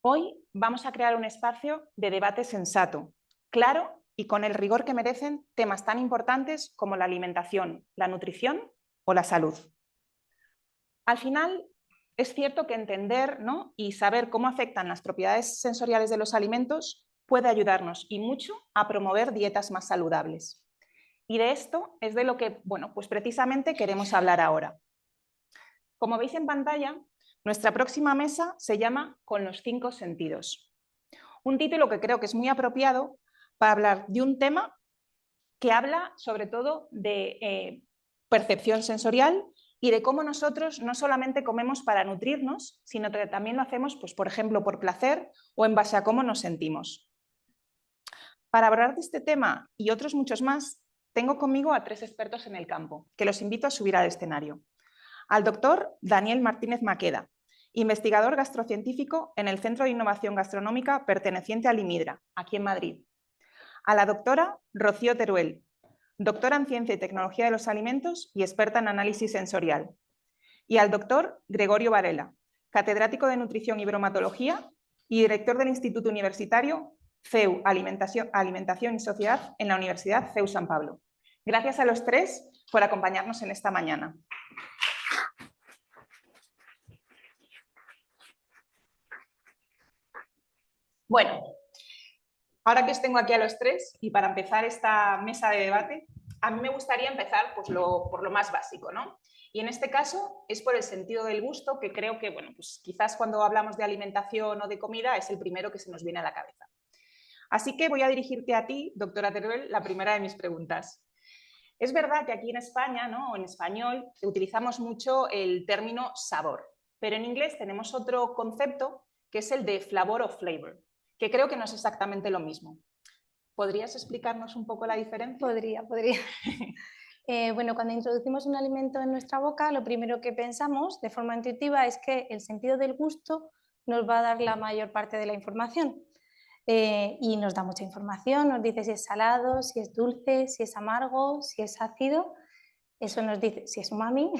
Hoy vamos a crear un espacio de debate sensato, claro y con el rigor que merecen temas tan importantes como la alimentación, la nutrición o la salud. Al final, es cierto que entender, ¿no?, y saber cómo afectan las propiedades sensoriales de los alimentos puede ayudarnos y mucho a promover dietas más saludables. Y de esto es de lo que, pues precisamente queremos hablar ahora. Como veis en pantalla, nuestra próxima mesa se llama Con los 5 sentidos. Un título que creo que es muy apropiado para hablar de un tema que habla sobre todo de percepción sensorial y de cómo nosotros no solamente comemos para nutrirnos, sino que también lo hacemos, pues, por ejemplo, por placer o en base a cómo nos sentimos. Para hablar de este tema y otros muchos más, tengo conmigo a 3 expertos en el campo, que los invito a subir al escenario. Al doctor Daniel Martínez Maqueda, investigador gastrocientífico en el Centro de Innovación Gastronómica perteneciente al IMIDRA, aquí en Madrid. A la doctora Rocío Teruel, doctora en Ciencia y Tecnología de los Alimentos y experta en análisis sensorial. Y al doctor Gregorio Varela, catedrático de Nutrición y Bromatología y director del Instituto Universitario CEU Alimentación y Sociedad en la Universidad CEU San Pablo. Gracias a los 3 por acompañarnos en esta mañana. Bueno, ahora que os tengo aquí a los 3 y para empezar esta mesa de debate, a mí me gustaría empezar pues, por lo más básico, ¿no? Y en este caso es por el sentido del gusto, que creo que, pues quizás cuando hablamos de alimentación o de comida es el primero que se nos viene a la cabeza. Así que voy a dirigirte a ti, doctora Teruel, la primera de mis preguntas. Es verdad que aquí en España, ¿no?, o en español, utilizamos mucho el término sabor, pero en inglés tenemos otro concepto que es el de flavor o flavor, que creo que no es exactamente lo mismo. ¿Podrías explicarnos un poco la diferencia? Podría. Bueno, cuando introducimos un alimento en nuestra boca, lo primero que pensamos de forma intuitiva es que el sentido del gusto nos va a dar la mayor parte de la información. Y nos da mucha información, nos dice si es salado, si es dulce, si es amargo, si es ácido. Eso nos dice si es umami,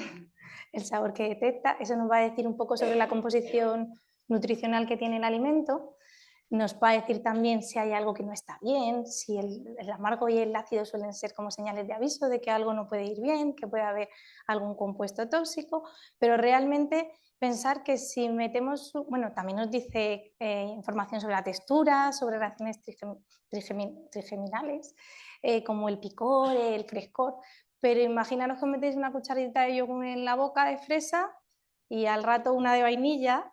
el sabor que detecta. Eso nos va a decir un poco sobre la composición nutricional que tiene el alimento. Nos va a decir también si hay algo que no está bien, si el amargo y el ácido suelen ser como señales de aviso de que algo no puede ir bien, que puede haber algún compuesto tóxico, pero realmente pensar que si metemos, bueno, también nos dice información sobre la textura, sobre reacciones trigeminales, como el picor, el frescor, pero imaginaros que metéis una cucharadita de yogur en la boca de fresa y al rato una de vainilla,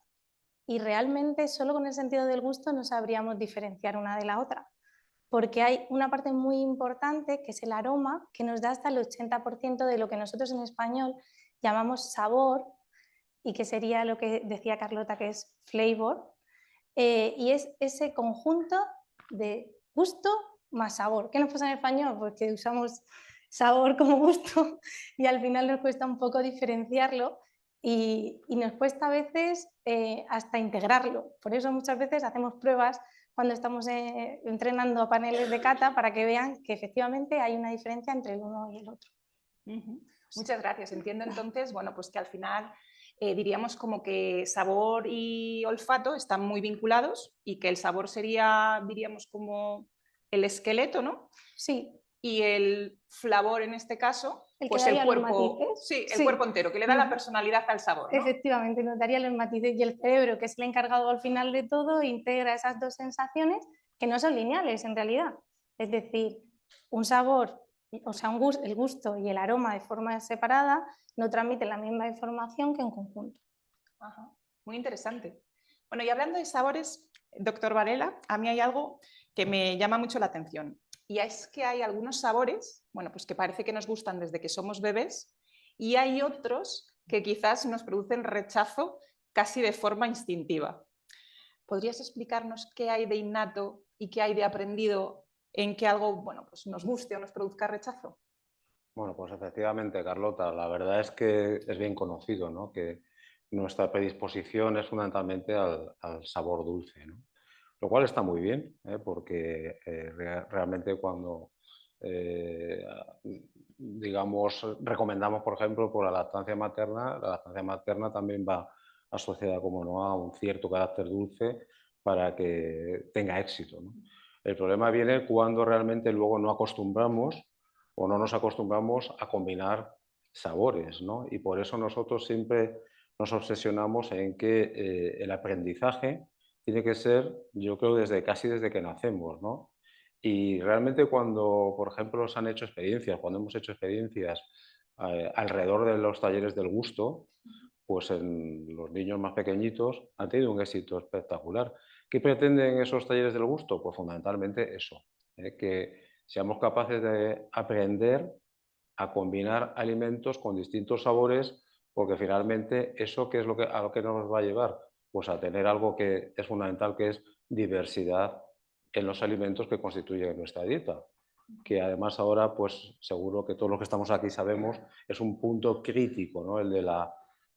y realmente solo con el sentido del gusto no sabríamos diferenciar una de la otra, porque hay una parte muy importante que es el aroma, que nos da hasta el 80% de lo que nosotros en español llamamos sabor, y que sería lo que decía Carlota, que es flavor, y es ese conjunto de gusto más sabor. ¿Qué nos pasa en español? Pues que usamos sabor como gusto y al final nos cuesta un poco diferenciarlo y nos cuesta a veces hasta integrarlo. Por eso muchas veces hacemos pruebas cuando estamos entrenando a paneles de cata para que vean que efectivamente hay una diferencia entre el uno y el otro. Muchas gracias. Entiendo entonces, pues que al final diríamos como que sabor y olfato están muy vinculados y que el sabor sería, diríamos, como el esqueleto, ¿no? Sí. Y el flavor en este caso, pues el cuerpo, el cuerpo entero, que le da la personalidad al sabor, ¿no? Efectivamente, nos daría los matices, y el cerebro, que es el encargado al final de todo, integra esas dos sensaciones que no son lineales en realidad. Es decir, un sabor, o sea, el gusto y el aroma de forma separada no transmiten la misma información que en conjunto. Ajá. Muy interesante. Bueno, y hablando de sabores, doctor Varela, a mí hay algo que me llama mucho la atención. Y es que hay algunos sabores, pues que parece que nos gustan desde que somos bebés, y hay otros que quizás nos producen rechazo casi de forma instintiva. ¿Podrías explicarnos qué hay de innato y qué hay de aprendido en que algo, pues nos guste o nos produzca rechazo? Bueno, pues efectivamente, Carlota, la verdad es que es bien conocido, ¿no?, que nuestra predisposición es fundamentalmente al sabor dulce, ¿no? Lo cual está muy bien, porque realmente cuando, digamos, recomendamos, por ejemplo, por la lactancia materna también va asociada, como no, a un cierto carácter dulce, para que tenga éxito, ¿no? El problema viene cuando realmente luego no acostumbramos o no nos acostumbramos a combinar sabores, ¿no? Y por eso nosotros siempre nos obsesionamos en que el aprendizaje tiene que ser, yo creo, casi desde que nacemos, ¿no? Y realmente cuando, por ejemplo, se han hecho experiencias, cuando hemos hecho experiencias alrededor de los talleres del gusto, pues en los niños más pequeñitos han tenido un éxito espectacular. ¿Qué pretenden esos talleres del gusto? Pues fundamentalmente eso, que seamos capaces de aprender a combinar alimentos con distintos sabores, porque finalmente eso ¿qué es a lo que nos va a llevar? Pues a tener algo que es fundamental, que es diversidad en los alimentos que constituyen nuestra dieta, que además ahora, pues seguro que todos los que estamos aquí sabemos, es un punto crítico, ¿no?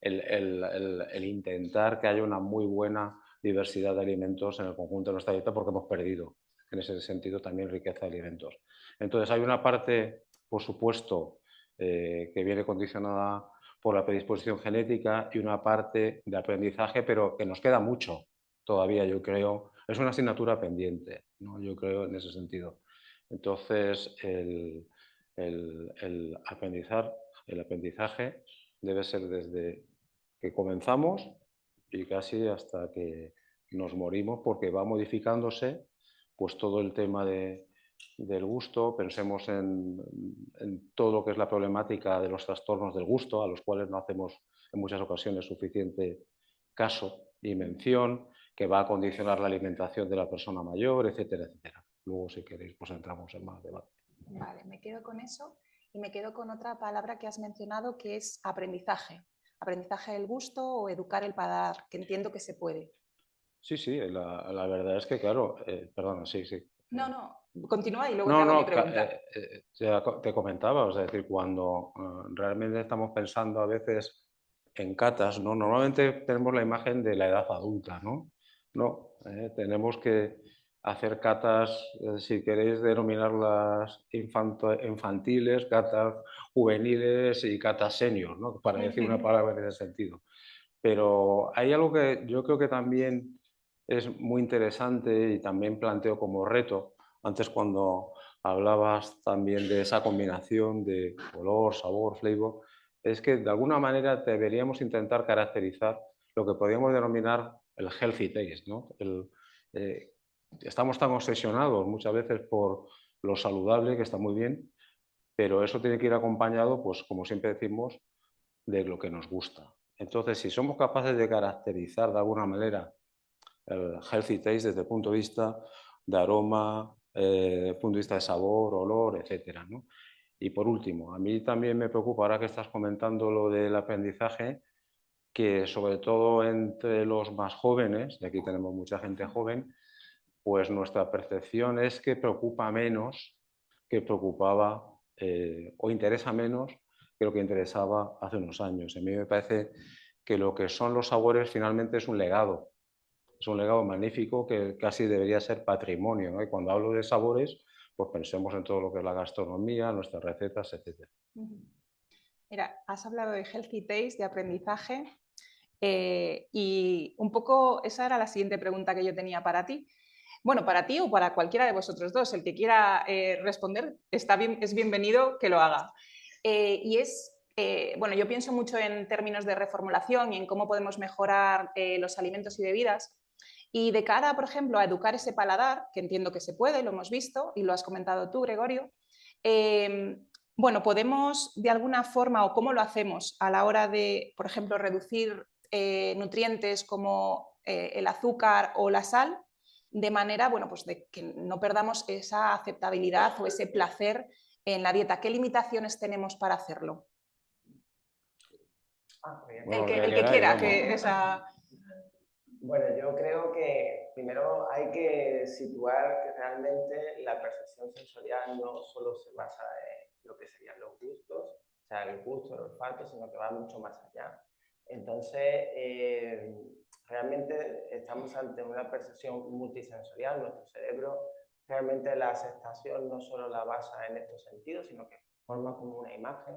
El intentar que haya una muy buena diversidad de alimentos en el conjunto de nuestra dieta, porque hemos perdido en ese sentido también riqueza de alimentos. Entonces hay una parte, por supuesto, que viene condicionada por la predisposición genética y una parte de aprendizaje, pero que nos queda mucho todavía, yo creo. Es una asignatura pendiente, ¿no? Yo creo en ese sentido. Entonces, el aprendizaje debe ser desde que comenzamos y casi hasta que nos morimos, porque va modificándose pues todo el tema del gusto. Pensemos en todo lo que es la problemática de los trastornos del gusto, a los cuales no hacemos en muchas ocasiones suficiente caso y mención, que va a condicionar la alimentación de la persona mayor, etcétera, etcétera. Luego, si queréis, pues entramos en más debate. Vale, me quedo con eso y me quedo con otra palabra que has mencionado, que es aprendizaje. Aprendizaje del gusto o educar el paladar, que entiendo que se puede. Sí, sí, la verdad es que, claro, perdona, sí, sí. No, continúa y luego te No, hago mi no, pregunta. ya te comentaba, o sea, es decir, cuando realmente estamos pensando a veces en catas, ¿no? Normalmente tenemos la imagen de la edad adulta, ¿no? No, tenemos que hacer catas, si queréis denominarlas infantiles, catas juveniles y catas senior, ¿no? Para decir una palabra en ese sentido. Pero hay algo que yo creo que también es muy interesante y también planteo como reto, antes cuando hablabas también de esa combinación de color, sabor, flavor, es que de alguna manera deberíamos intentar caracterizar lo que podríamos denominar el healthy taste, ¿no? Estamos tan obsesionados muchas veces por lo saludable, que está muy bien, pero eso tiene que ir acompañado, pues como siempre decimos, de lo que nos gusta. Entonces, si somos capaces de caracterizar de alguna manera el healthy taste desde el punto de vista de aroma, desde el punto de vista de sabor, olor, etcétera, ¿no? Y por último, a mí también me preocupa, ahora que estás comentando lo del aprendizaje, que sobre todo entre los más jóvenes, y aquí tenemos mucha gente joven, pues nuestra percepción es que preocupa menos que preocupaba o interesa menos que lo que interesaba hace unos años. A mí me parece que lo que son los sabores finalmente es un legado magnífico que casi debería ser patrimonio, ¿no? Y cuando hablo de sabores, pues pensemos en todo lo que es la gastronomía, nuestras recetas, etc. Mira, has hablado de healthy taste, de aprendizaje, y un poco esa era la siguiente pregunta que yo tenía para ti. Bueno, para ti o para cualquiera de vosotros dos, el que quiera responder está bien, es bienvenido que lo haga. Bueno, yo pienso mucho en términos de reformulación y en cómo podemos mejorar los alimentos y bebidas. Y de cara, por ejemplo, a educar ese paladar, que entiendo que se puede, lo hemos visto y lo has comentado tú, Gregorio, bueno, podemos de alguna forma, o cómo lo hacemos a la hora de, por ejemplo, reducir nutrientes como el azúcar o la sal, de manera, bueno, pues de que no perdamos esa aceptabilidad o ese placer en la dieta. ¿Qué limitaciones tenemos para hacerlo? Bueno, el que quiera, que esa... Bueno, yo creo que primero hay que situar que realmente la percepción sensorial no solo se basa en lo que serían los gustos, o sea, el gusto, el olfato, sino que va mucho más allá. Entonces, realmente estamos ante una percepción multisensorial. Nuestro cerebro realmente la aceptación no solo la basa en estos sentidos, sino que forma como una imagen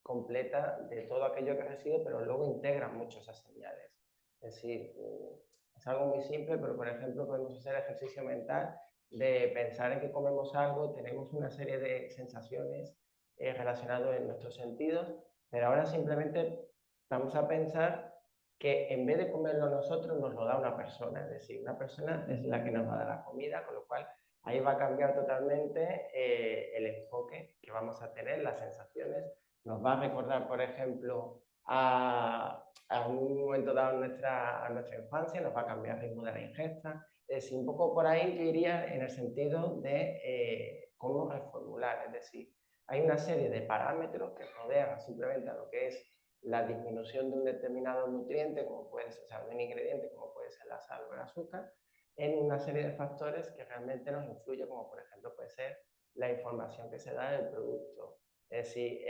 completa de todo aquello que recibe, pero luego integra mucho esas señales. Es decir, Es algo muy simple, pero por ejemplo podemos hacer ejercicio mental de pensar en que comemos algo, tenemos una serie de sensaciones relacionadas en nuestros sentidos, pero ahora simplemente vamos a pensar que en vez de comerlo nosotros nos lo da una persona, es decir, una persona es la que nos va a dar la comida, con lo cual ahí va a cambiar totalmente el enfoque que vamos a tener, las sensaciones, nos va a recordar, por ejemplo, a un momento dado a nuestra infancia, nos va a cambiar el ritmo de la ingesta. Es decir, un poco por ahí yo iría en el sentido de cómo reformular, es decir, hay una serie de parámetros que rodean simplemente a lo que es la disminución de un determinado nutriente, como puede ser, o sea, de un ingrediente, como puede ser la sal o el azúcar, en una serie de factores que realmente nos influyen, como por ejemplo puede ser la información que se da del producto. Es decir,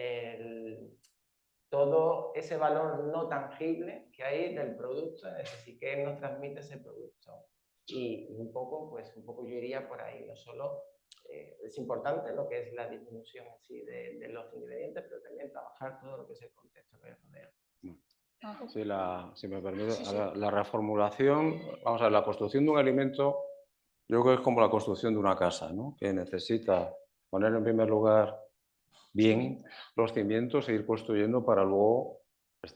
todo ese valor no tangible que hay del producto, es decir, que nos transmite ese producto. Y un poco yo iría por ahí, no solo es importante lo que es la disminución en sí de los ingredientes, pero también trabajar todo lo que es el contexto que rodea. Sí, si me permite, la reformulación, vamos a ver, la construcción de un alimento, yo creo que es como la construcción de una casa, ¿no? Que necesita poner en primer lugar bien los cimientos e ir construyendo para luego que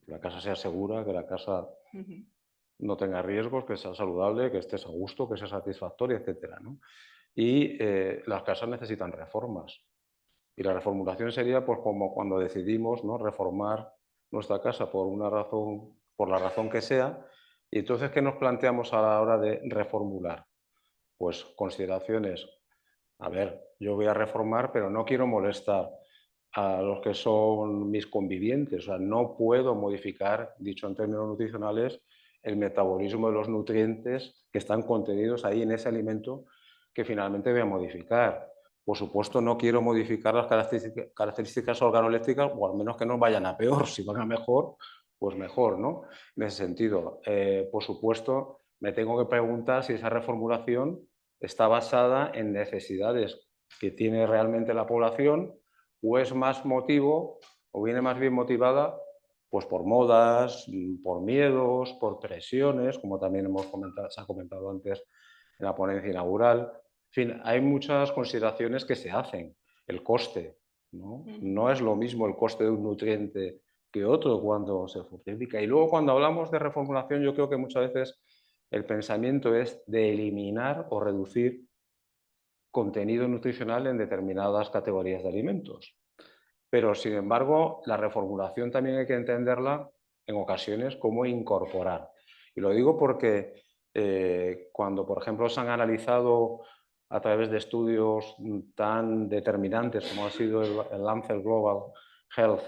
la casa sea segura, que la casa no tenga riesgos, que sea saludable, que estés a gusto, que sea satisfactoria, etcétera, ¿no? Y las casas necesitan reformas. Y la reformulación sería pues como cuando decidimos, ¿no?, reformar nuestra casa por una razón, por la razón que sea, y entonces ¿qué nos planteamos a la hora de reformular? Pues consideraciones. A ver, yo voy a reformar, pero no quiero molestar a los que son mis convivientes. O sea, no puedo modificar, dicho en términos nutricionales, el metabolismo de los nutrientes que están contenidos ahí en ese alimento que finalmente voy a modificar. Por supuesto, no quiero modificar las características organolépticas, o al menos que no vayan a peor. Si van a mejor, pues mejor, ¿no? En ese sentido, por supuesto, me tengo que preguntar si esa reformulación está basada en necesidades que tiene realmente la población, o es más motivo, o viene más bien motivada pues por modas, por miedos, por presiones, como también se ha comentado antes en la ponencia inaugural. En fin, hay muchas consideraciones que se hacen. El coste, ¿no? No es lo mismo el coste de un nutriente que otro cuando se fortifica. Y luego cuando hablamos de reformulación, yo creo que muchas veces el pensamiento es de eliminar o reducir contenido nutricional en determinadas categorías de alimentos. Pero, sin embargo, la reformulación también hay que entenderla en ocasiones como incorporar. Y lo digo porque cuando, por ejemplo, se han analizado a través de estudios tan determinantes como ha sido el Lancet Global Health,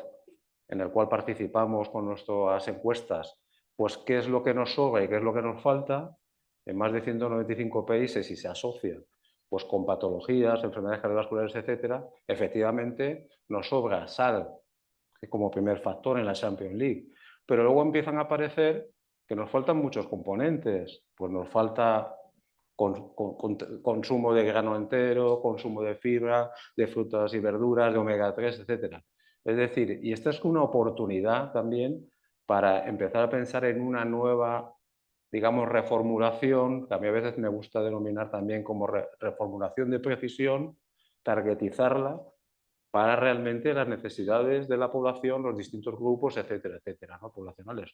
en el cual participamos con nuestras encuestas, pues qué es lo que nos sobra y qué es lo que nos falta, en más de 195 países y se asocia pues con patologías, enfermedades cardiovasculares, etcétera, efectivamente nos sobra sal como primer factor en la Champions League. Pero luego empiezan a aparecer que nos faltan muchos componentes. Pues nos falta consumo de grano entero, consumo de fibra, de frutas y verduras, de omega 3, etcétera. Es decir, y esta es una oportunidad también para empezar a pensar en una nueva, digamos, reformulación, que a mí a veces me gusta denominar también como reformulación de precisión, targetizarla para realmente las necesidades de la población, los distintos grupos, etcétera, etcétera, ¿no?, poblacionales.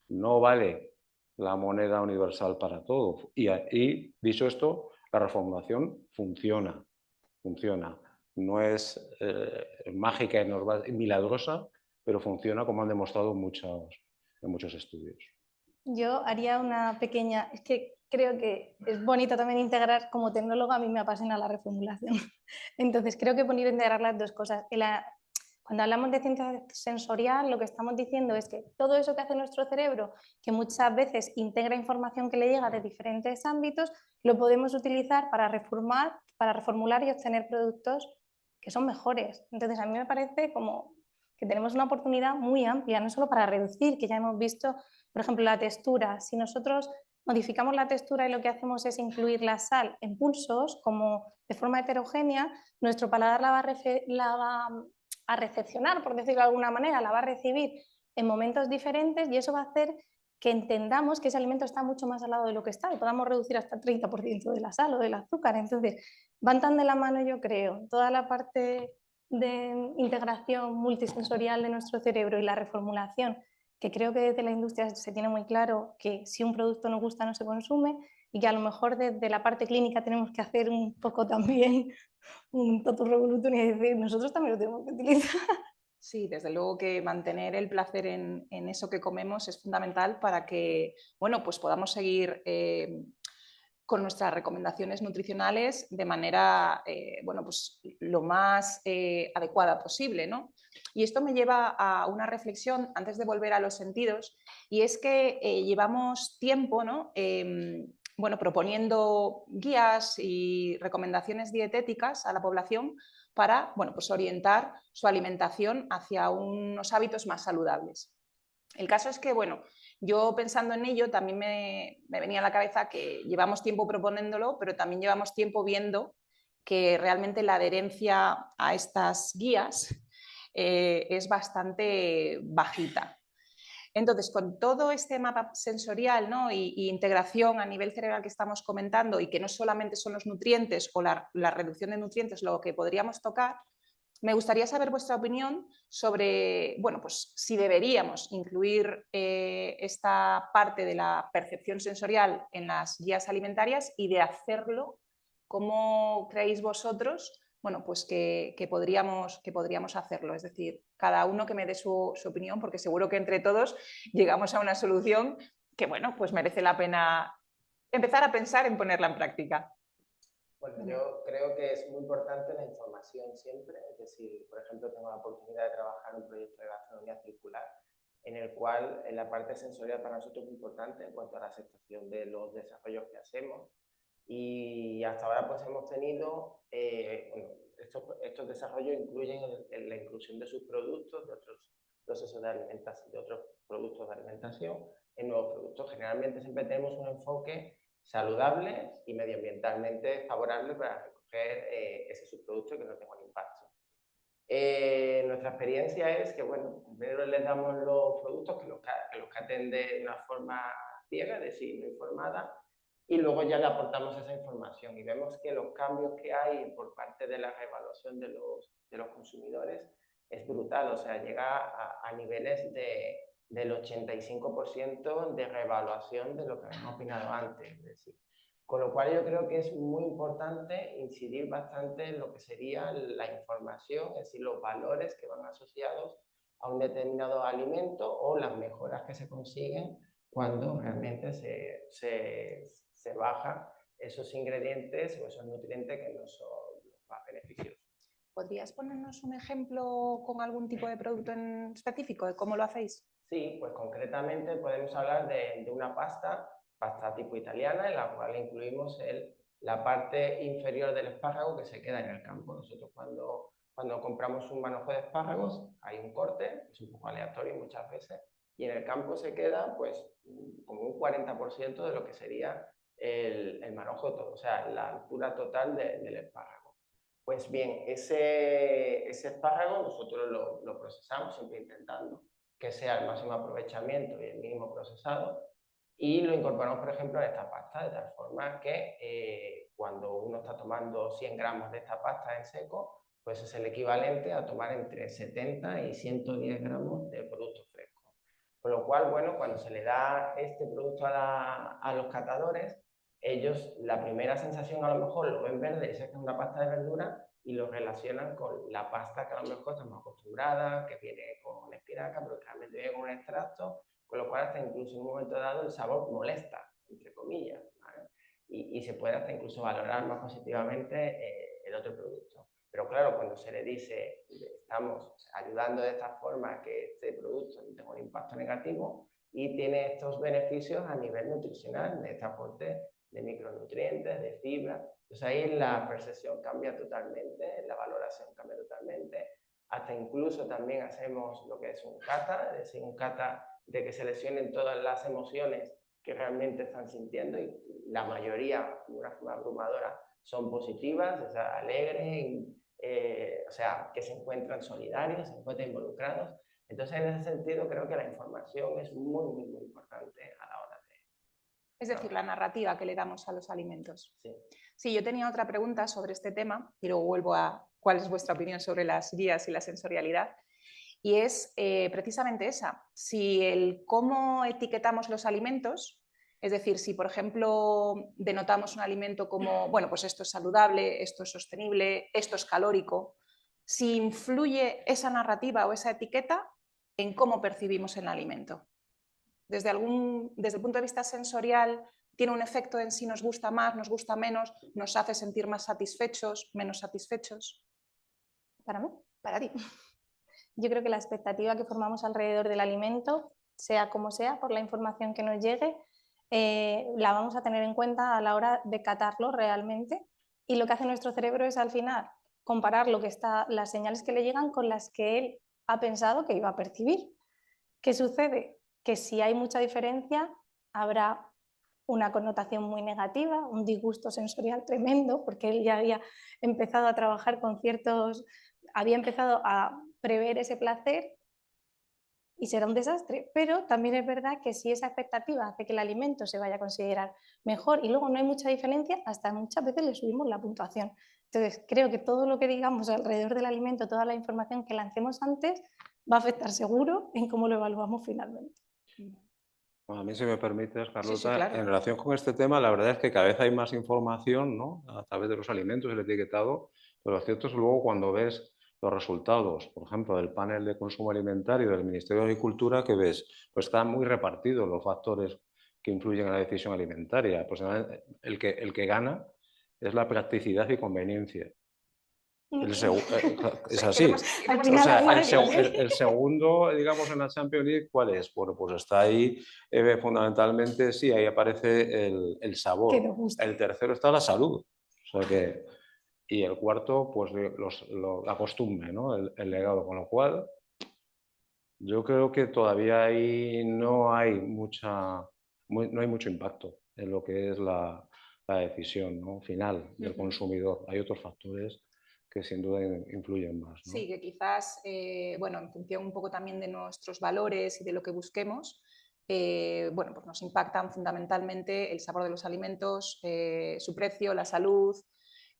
No vale la moneda universal para todo. Y dicho esto, la reformulación funciona. No es mágica y milagrosa, pero funciona como han demostrado en muchos estudios. Yo haría una pequeña, es que creo que es bonito también integrar, como tecnóloga a mí me apasiona la reformulación, entonces creo que es bonito integrar las dos cosas. Cuando hablamos de ciencia sensorial, lo que estamos diciendo es que todo eso que hace nuestro cerebro, que muchas veces integra información que le llega de diferentes ámbitos, lo podemos utilizar para reformular y obtener productos que son mejores. Entonces a mí me parece como que tenemos una oportunidad muy amplia, no solo para reducir, que ya hemos visto, por ejemplo, la textura. Si nosotros modificamos la textura y lo que hacemos es incluir la sal en pulsos, como de forma heterogénea, nuestro paladar la va a recepcionar, por decirlo de alguna manera, la va a recibir en momentos diferentes y eso va a hacer que entendamos que ese alimento está mucho más salado de lo que está y podamos reducir hasta el 30% de la sal o del azúcar. Entonces, van tan de la mano, yo creo, toda la parte de integración multisensorial de nuestro cerebro y la reformulación, que creo que desde la industria se tiene muy claro que si un producto no gusta no se consume, y que a lo mejor desde la parte clínica tenemos que hacer un poco también un totum revolutum y decir, nosotros también lo tenemos que utilizar. Sí, desde luego que mantener el placer en eso que comemos es fundamental para que, bueno, pues podamos seguir con nuestras recomendaciones nutricionales de manera, bueno, pues lo más adecuada posible, ¿no? Y esto me lleva a una reflexión antes de volver a los sentidos, y es que llevamos tiempo, ¿no? Bueno, proponiendo guías y recomendaciones dietéticas a la población para, bueno, pues orientar su alimentación hacia unos hábitos más saludables. El caso es que, bueno, yo pensando en ello también me venía a la cabeza que llevamos tiempo proponiéndolo, pero también llevamos tiempo viendo que realmente la adherencia a estas guías es bastante bajita. Entonces, con todo este mapa sensorial, ¿no? y integración a nivel cerebral que estamos comentando, y que no solamente son los nutrientes o la reducción de nutrientes lo que podríamos tocar, me gustaría saber vuestra opinión sobre, bueno, pues si deberíamos incluir esta parte de la percepción sensorial en las guías alimentarias, y de hacerlo, ¿cómo creéis vosotros, bueno, pues que podríamos hacerlo? Es decir, cada uno que me dé su opinión, porque seguro que entre todos llegamos a una solución que, bueno, pues merece la pena empezar a pensar en ponerla en práctica. Bueno, yo creo que es muy importante la información siempre, es decir, por ejemplo, tengo la oportunidad de trabajar en un proyecto de gastronomía circular, en el cual la parte sensorial para nosotros es muy importante en cuanto a la aceptación de los desarrollos que hacemos, y hasta ahora pues hemos tenido, bueno, estos desarrollos incluyen la inclusión de subproductos, de otros procesos de alimentación, de otros productos de alimentación en nuevos productos. Generalmente siempre tenemos un enfoque saludable y medioambientalmente favorable para recoger ese subproducto que no tenga un impacto. Nuestra experiencia es que, bueno, primero les damos los productos que los caten de una forma ciega, es decir, no informada, y luego ya le aportamos esa información, y vemos que los cambios que hay por parte de la reevaluación de los consumidores es brutal, o sea, llega a niveles del 85% de reevaluación de lo que habíamos opinado antes. Es decir, con lo cual yo creo que es muy importante incidir bastante en lo que sería la información, es decir, los valores que van asociados a un determinado alimento o las mejoras que se consiguen cuando realmente se bajan esos ingredientes o esos nutrientes que no son los más beneficiosos. ¿Podrías ponernos un ejemplo con algún tipo de producto en específico de cómo lo hacéis? Sí, pues concretamente podemos hablar de una pasta tipo italiana, en la cual incluimos la parte inferior del espárrago que se queda en el campo. Nosotros cuando compramos un manojo de espárragos hay un corte, es un poco aleatorio muchas veces, y en el campo se queda pues como un 40% de lo que sería el manojo todo, o sea, la altura total del espárrago. Pues bien, ese espárrago nosotros lo procesamos, siempre intentando que sea el máximo aprovechamiento y el mínimo procesado, y lo incorporamos, por ejemplo, a esta pasta, de tal forma que cuando uno está tomando 100 gramos de esta pasta en seco, pues es el equivalente a tomar entre 70 y 110 gramos de producto fresco. Con lo cual, bueno, cuando se le da este producto a los catadores, ellos la primera sensación a lo mejor lo ven verde y sé que es una pasta de verdura, y lo relacionan con la pasta que a lo mejor estamos acostumbradas, que viene con espinaca, pero que realmente viene con un extracto, con lo cual hasta incluso en un momento dado el sabor molesta, entre comillas, ¿vale? Y se puede hasta incluso valorar más positivamente el otro producto. Pero claro, cuando se le dice estamos ayudando de esta forma a que este producto no tenga un impacto negativo y tiene estos beneficios a nivel nutricional, de este aporte de micronutrientes, de fibra. Entonces ahí la percepción cambia totalmente, la valoración cambia totalmente. Hasta incluso también hacemos lo que es un cata, es decir, un cata de que seleccionen todas las emociones que realmente están sintiendo, y la mayoría, de una forma abrumadora, son positivas, o sea, alegres, o sea, que se encuentran solidarios, se encuentran involucrados. Entonces, en ese sentido, creo que la información es muy importante a la hora de... Es decir, la narrativa que le damos a los alimentos. Sí. Sí, yo tenía otra pregunta sobre este tema y luego vuelvo a cuál es vuestra opinión sobre las guías y la sensorialidad. Y es precisamente esa, si el cómo etiquetamos los alimentos, es decir, si por ejemplo denotamos un alimento como, bueno, pues esto es saludable, esto es sostenible, esto es calórico, si influye esa narrativa o esa etiqueta en cómo percibimos el alimento. Desde el punto de vista sensorial, ¿tiene un efecto en si nos gusta más, nos gusta menos, nos hace sentir más satisfechos, menos satisfechos? ¿Para mí? Para ti. Yo creo que la expectativa que formamos alrededor del alimento, sea como sea, por la información que nos llegue, la vamos a tener en cuenta a la hora de catarlo realmente. Y lo que hace nuestro cerebro es al final comparar las señales que le llegan con las que él ha pensado que iba a percibir. ¿Qué sucede? Que si hay mucha diferencia, habrá una connotación muy negativa, un disgusto sensorial tremendo, porque él ya había empezado a trabajar con había empezado a prever ese placer y será un desastre. Pero también es verdad que si esa expectativa hace que el alimento se vaya a considerar mejor y luego no hay mucha diferencia, hasta muchas veces le subimos la puntuación. Entonces, creo que todo lo que digamos alrededor del alimento, toda la información que lancemos antes, va a afectar seguro en cómo lo evaluamos finalmente. Bueno, a mí, si me permites, Carlota, Sí, claro. En relación con este tema, la verdad es que cada vez hay más información, ¿no?, a través de los alimentos, el etiquetado, pero lo cierto es que luego cuando ves los resultados, por ejemplo, del panel de consumo alimentario del Ministerio de Agricultura, que ves, pues están muy repartidos los factores que influyen en la decisión alimentaria. Pues el que gana es la practicidad y conveniencia. Es así. Al final, O sea, el segundo, digamos, en la Champions League, ¿cuál es? Bueno, pues está ahí fundamentalmente, sí, ahí aparece el sabor. Que nos gusta. El tercero está la salud. O sea que, y el cuarto, pues la costumbre, ¿no? El legado. Con lo cual, yo creo que todavía ahí no hay mucho impacto en lo que es la decisión, ¿no?, final del consumidor. Hay otros factores que sin duda influyen más, ¿no? Sí, que quizás, bueno, en función un poco también de nuestros valores y de lo que busquemos, bueno, pues nos impactan fundamentalmente el sabor de los alimentos, su precio, la salud,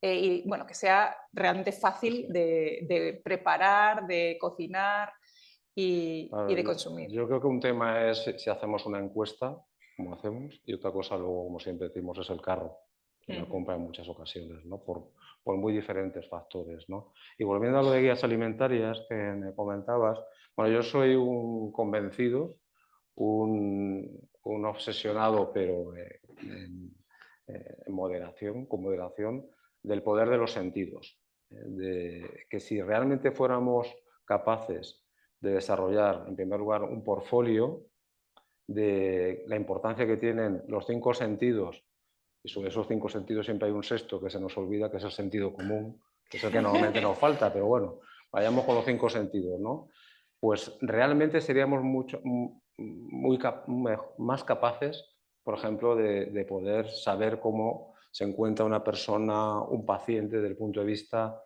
y bueno, que sea realmente fácil de preparar, de cocinar y de consumir. Yo creo que un tema es si hacemos una encuesta, como hacemos, y otra cosa luego, como siempre decimos, es el carro, que la compra en muchas ocasiones, ¿no?, por muy diferentes factores, ¿no? Y volviendo a lo de guías alimentarias que me comentabas, bueno, yo soy un convencido, un obsesionado, pero con moderación, del poder de los sentidos. De que si realmente fuéramos capaces de desarrollar, en primer lugar, un portfolio de la importancia que tienen los 5 sentidos, y sobre esos 5 sentidos siempre hay un sexto que se nos olvida, que es el sentido común, que es el que normalmente nos falta, pero bueno, vayamos con los 5 sentidos, ¿no? Pues realmente seríamos más capaces, por ejemplo, de poder saber cómo se encuentra una persona, un paciente, desde el punto de vista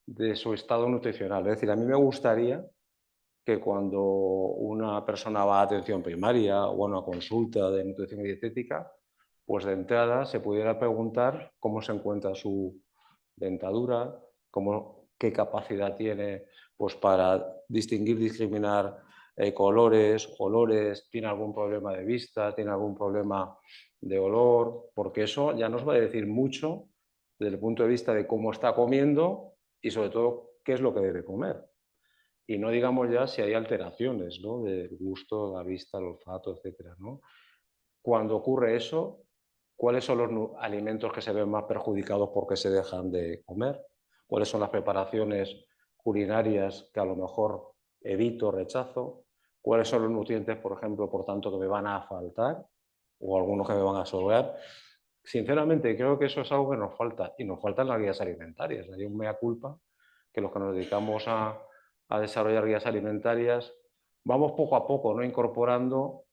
de su estado nutricional. Es decir, a mí me gustaría que cuando una persona va a atención primaria o a una consulta de nutrición y dietética, pues de entrada se pudiera preguntar cómo se encuentra su dentadura, qué capacidad tiene, pues, para distinguir, discriminar colores, olores, tiene algún problema de vista, tiene algún problema de olor, porque eso ya nos va a decir mucho desde el punto de vista de cómo está comiendo y sobre todo qué es lo que debe comer. Y no digamos ya si hay alteraciones, ¿no?, del gusto, la vista, el olfato, etcétera, ¿no? Cuando ocurre eso, ¿cuáles son los alimentos que se ven más perjudicados porque se dejan de comer? ¿Cuáles son las preparaciones culinarias que a lo mejor evito, rechazo? ¿Cuáles son los nutrientes, por ejemplo, por tanto, que me van a faltar o algunos que me van a sobrar? Sinceramente, creo que eso es algo que nos falta, y nos faltan las guías alimentarias. Hay un mea culpa que los que nos dedicamos a desarrollar guías alimentarias vamos poco a poco, ¿no?, incorporando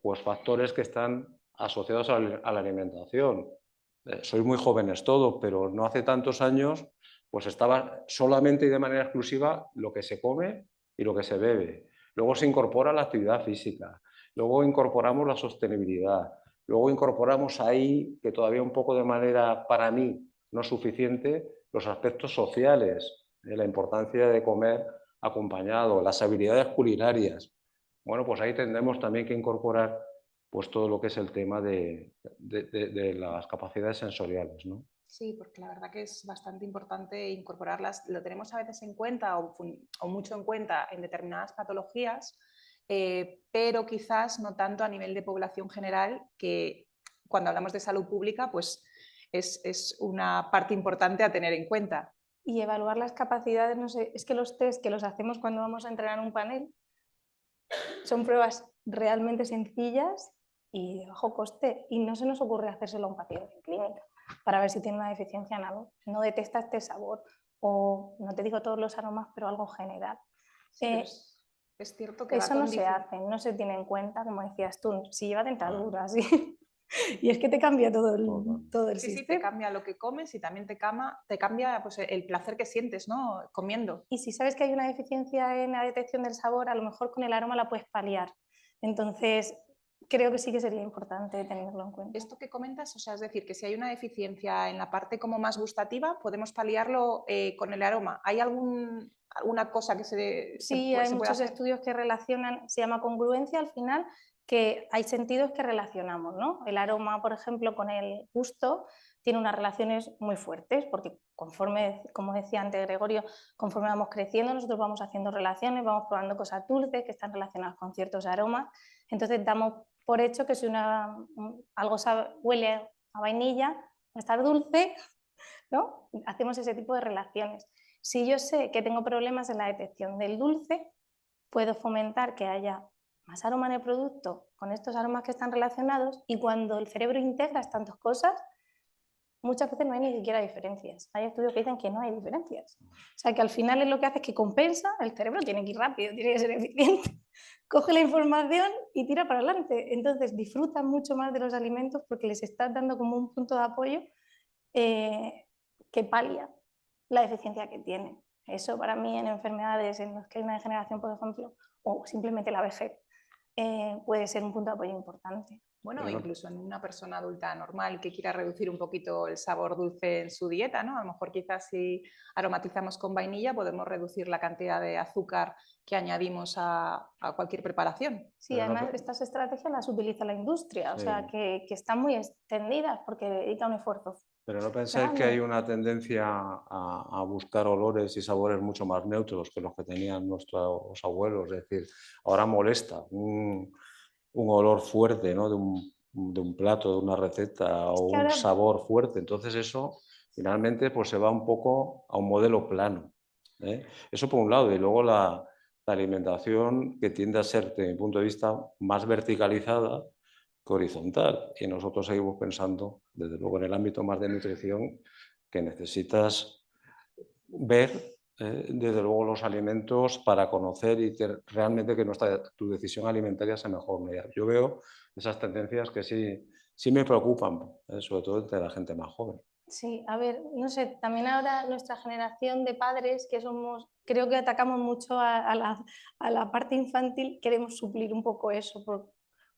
pues factores que están asociados a la alimentación. Sois muy jóvenes todos, pero no hace tantos años pues estaba solamente y de manera exclusiva lo que se come y lo que se bebe. Luego se incorpora la actividad física, luego incorporamos la sostenibilidad, luego incorporamos ahí, que todavía un poco de manera para mí no suficiente, los aspectos sociales, la importancia de comer acompañado, las habilidades culinarias. Bueno, pues ahí tendremos también que incorporar pues todo lo que es el tema de las capacidades sensoriales, ¿no? Sí, porque la verdad que es bastante importante incorporarlas. Lo tenemos a veces en cuenta o mucho en cuenta en determinadas patologías, pero quizás no tanto a nivel de población general, que cuando hablamos de salud pública, pues es una parte importante a tener en cuenta. Y evaluar las capacidades, no sé, es que los test que los hacemos cuando vamos a entrenar un panel son pruebas realmente sencillas y de bajo coste, y no se nos ocurre hacérselo a un paciente en clínica para ver si tiene una deficiencia en algo. No detecta este sabor, o no te digo todos los aromas, pero algo general. Sí, es cierto que eso no se hace, no se tiene en cuenta, como decías tú, si lleva dentadura, sí. Y es que te cambia todo el sí, sistema. Sí, te cambia lo que comes y también te cambia pues, el placer que sientes, ¿no? Comiendo. Y si sabes que hay una deficiencia en la detección del sabor, a lo mejor con el aroma la puedes paliar. Entonces, creo que sí que sería importante tenerlo en cuenta. Esto que comentas, o sea, es decir, que si hay una deficiencia en la parte como más gustativa, podemos paliarlo con el aroma. ¿Hay alguna cosa que Sí, hay muchos estudios que relacionan, se llama congruencia al final, que hay sentidos que relacionamos, ¿no? El aroma, por ejemplo, con el gusto tiene unas relaciones muy fuertes, porque conforme, como decía antes Gregorio, conforme vamos creciendo, nosotros vamos haciendo relaciones, vamos probando cosas dulces que están relacionadas con ciertos aromas, entonces damos por hecho que si algo huele a vainilla, va a estar dulce, ¿no? Hacemos ese tipo de relaciones. Si yo sé que tengo problemas en la detección del dulce, puedo fomentar que haya más aroma en el producto con estos aromas que están relacionados, y cuando el cerebro integra estas dos cosas, muchas veces no hay ni siquiera diferencias. Hay estudios que dicen que no hay diferencias. O sea, que al final es lo que hace es que compensa, el cerebro tiene que ir rápido, tiene que ser eficiente, coge la información y tira para adelante. Entonces disfrutan mucho más de los alimentos porque les estás dando como un punto de apoyo que palia la deficiencia que tienen. Eso para mí en enfermedades en las que hay una degeneración, por ejemplo, o simplemente la vejez, puede ser un punto de apoyo importante. Bueno, incluso en una persona adulta normal que quiera reducir un poquito el sabor dulce en su dieta, ¿no? A lo mejor quizás si aromatizamos con vainilla podemos reducir la cantidad de azúcar que añadimos a cualquier preparación. Sí, además estas estrategias las utiliza la industria, o sea que están muy extendidas porque dedica un esfuerzo. Pero no pensáis que hay una tendencia a buscar olores y sabores mucho más neutros que los que tenían nuestros abuelos. Es decir, ahora molesta un olor fuerte, ¿no? de un plato, de una receta o un sabor fuerte. Entonces eso finalmente pues, se va un poco a un modelo plano. Eso por un lado. Y luego la alimentación que tiende a ser, desde mi punto de vista, más verticalizada que horizontal. Y nosotros seguimos pensando, desde luego en el ámbito más de nutrición, que necesitas ver desde luego los alimentos para conocer y que realmente que tu decisión alimentaria sea mejor. Yo veo esas tendencias que sí me preocupan, sobre todo entre la gente más joven. Sí, a ver, no sé, también ahora nuestra generación de padres que somos, creo que atacamos mucho a la parte infantil, queremos suplir un poco eso,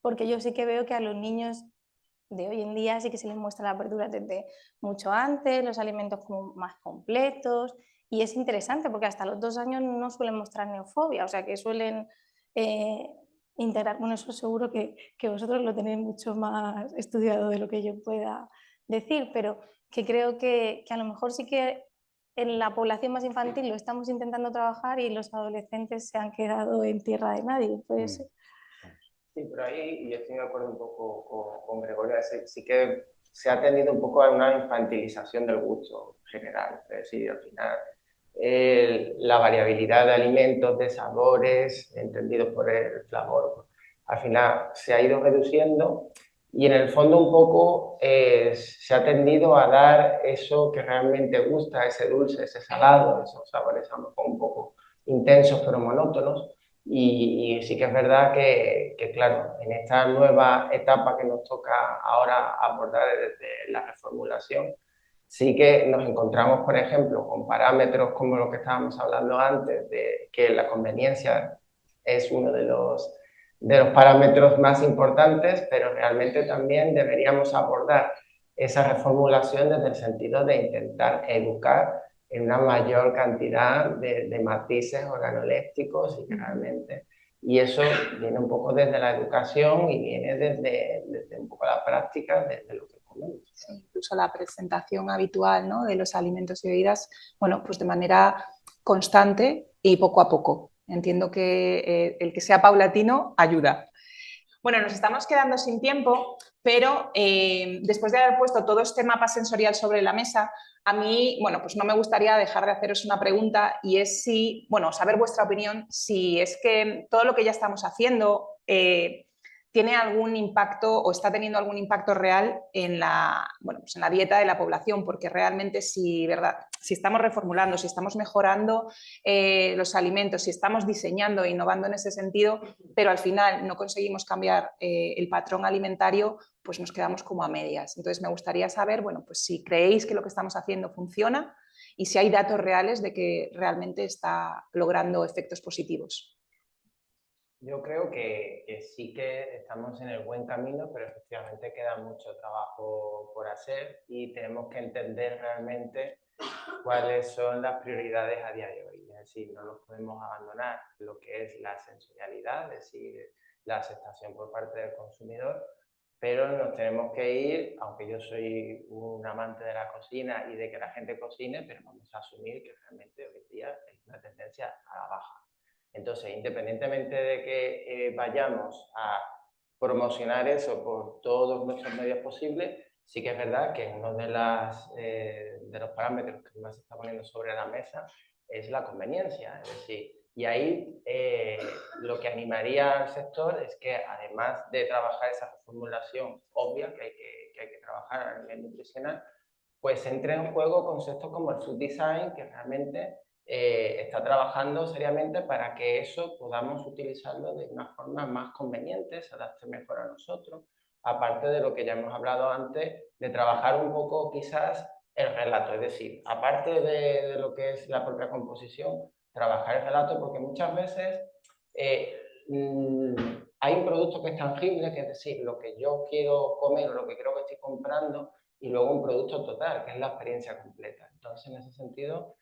porque yo sí que veo que a los niños de hoy en día sí que se les muestra la apertura desde mucho antes, los alimentos como más completos, y es interesante porque hasta los 2 años no suelen mostrar neofobia, o sea que suelen integrar, bueno, eso seguro que vosotros lo tenéis mucho más estudiado de lo que yo pueda decir, pero que creo que a lo mejor sí que en la población más infantil lo estamos intentando trabajar y los adolescentes se han quedado en tierra de nadie, puede ser. Sí, pero ahí yo estoy de acuerdo un poco con Gregorio, sí que se ha tendido un poco a una infantilización del gusto general, es decir, al final la variabilidad de alimentos, de sabores, entendidos por el flavor, al final se ha ido reduciendo y en el fondo un poco se ha tendido a dar eso que realmente gusta, ese dulce, ese salado, esos sabores a lo mejor un poco intensos pero monótonos. Y sí que es verdad que, claro, en esta nueva etapa que nos toca ahora abordar desde la reformulación, sí que nos encontramos, por ejemplo, con parámetros como lo que estábamos hablando antes, de que la conveniencia es uno de los parámetros más importantes, pero realmente también deberíamos abordar esa reformulación desde el sentido de intentar educar en una mayor cantidad de matices organolépticos y que realmente... Y eso viene un poco desde la educación y viene desde un poco la práctica, desde lo que comemos. Sí, incluso la presentación habitual, ¿no?, de los alimentos y bebidas, bueno, pues de manera constante y poco a poco. Entiendo que el que sea paulatino ayuda. Bueno, nos estamos quedando sin tiempo, pero después de haber puesto todo este mapa sensorial sobre la mesa, a mí, bueno, pues no me gustaría dejar de haceros una pregunta, y es si, bueno, saber vuestra opinión, si es que todo lo que ya estamos haciendo tiene algún impacto o está teniendo algún impacto real en la, bueno, pues en la dieta de la población, porque realmente si estamos reformulando, si estamos mejorando los alimentos, si estamos diseñando e innovando en ese sentido, pero al final no conseguimos cambiar el patrón alimentario, pues nos quedamos como a medias. Entonces me gustaría saber, bueno, pues si creéis que lo que estamos haciendo funciona y si hay datos reales de que realmente está logrando efectos positivos. Yo creo que sí que estamos en el buen camino, pero efectivamente queda mucho trabajo por hacer y tenemos que entender realmente cuáles son las prioridades a día de hoy. Es decir, no nos podemos abandonar lo que es la sensorialidad, es decir, la aceptación por parte del consumidor, pero nos tenemos que ir, aunque yo soy un amante de la cocina y de que la gente cocine, pero vamos a asumir que realmente hoy día hay una tendencia a la baja. Entonces, independientemente de que vayamos a promocionar eso por todos nuestros medios posibles, sí que es verdad que uno de los parámetros que más se está poniendo sobre la mesa es la conveniencia. Es decir, y ahí lo que animaría al sector es que, además de trabajar esa reformulación obvia que hay que trabajar a nivel nutricional, pues entre en juego conceptos como el food design, que realmente está trabajando seriamente para que eso podamos utilizarlo de una forma más conveniente, se adapte mejor a nosotros, aparte de lo que ya hemos hablado antes, de trabajar un poco quizás el relato, es decir, aparte de lo que es la propia composición, trabajar el relato, porque muchas veces hay un producto que es tangible, que es decir, lo que yo quiero comer o lo que creo que estoy comprando, y luego un producto total, que es la experiencia completa. Entonces, en ese sentido,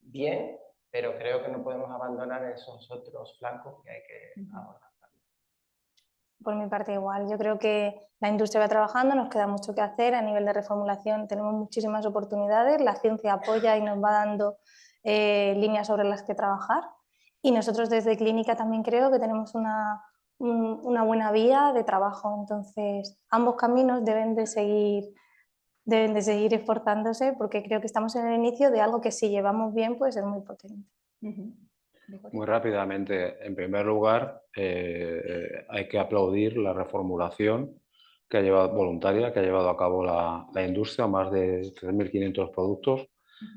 bien, pero creo que no podemos abandonar esos otros flancos que hay que abordar. Por mi parte igual, yo creo que la industria va trabajando, nos queda mucho que hacer a nivel de reformulación, tenemos muchísimas oportunidades, la ciencia apoya y nos va dando líneas sobre las que trabajar, y nosotros desde Clínica también creo que tenemos una buena vía de trabajo, entonces ambos caminos deben de seguir esforzándose, porque creo que estamos en el inicio de algo que si llevamos bien puede ser muy potente. Muy rápidamente, en primer lugar, hay que aplaudir la reformulación que ha llevado, voluntaria que ha llevado a cabo la industria, más de 3.500 productos,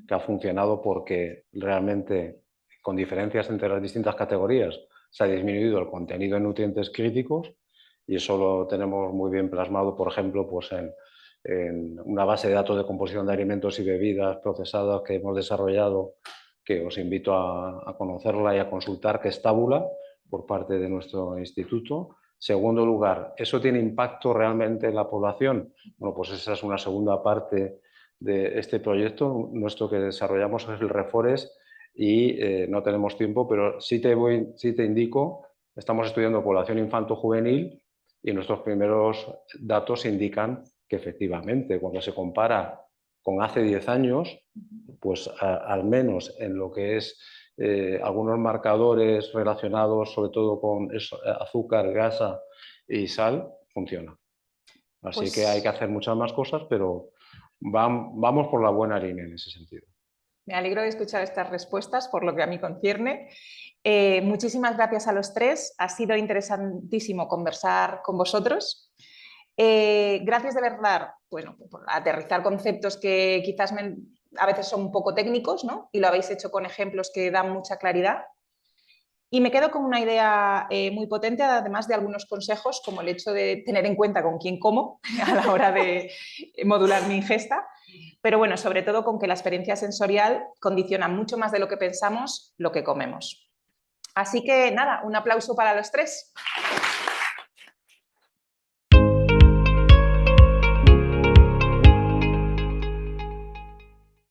que ha funcionado porque realmente, con diferencias entre las distintas categorías, se ha disminuido el contenido en nutrientes críticos, y eso lo tenemos muy bien plasmado, por ejemplo, pues en una base de datos de composición de alimentos y bebidas procesadas que hemos desarrollado, que os invito a conocerla y a consultar, que es Tábula, por parte de nuestro instituto. Segundo lugar, ¿eso tiene impacto realmente en la población? Bueno, pues esa es una segunda parte de este proyecto. Nuestro que desarrollamos es el Reforest y no tenemos tiempo, pero sí te indico, estamos estudiando población infanto-juvenil y nuestros primeros datos indican que efectivamente, cuando se compara con hace 10 años, pues al menos en lo que es algunos marcadores relacionados sobre todo con azúcar, grasa y sal, funciona. Así Pues, que hay que hacer muchas más cosas, pero vamos por la buena línea en ese sentido. me alegro de escuchar estas respuestas, por lo que a mí concierne. Muchísimas gracias a los tres. Ha sido interesantísimo conversar con vosotros. Gracias de verdad, bueno, por aterrizar conceptos que quizás a veces son un poco técnicos, ¿no? Y lo habéis hecho con ejemplos que dan mucha claridad. Y me quedo con una idea muy potente, además de algunos consejos, como el hecho de tener en cuenta con quién como a la hora de modular mi ingesta, pero bueno, sobre todo con que la experiencia sensorial condiciona mucho más de lo que pensamos lo que comemos. Así que nada, un aplauso para los tres.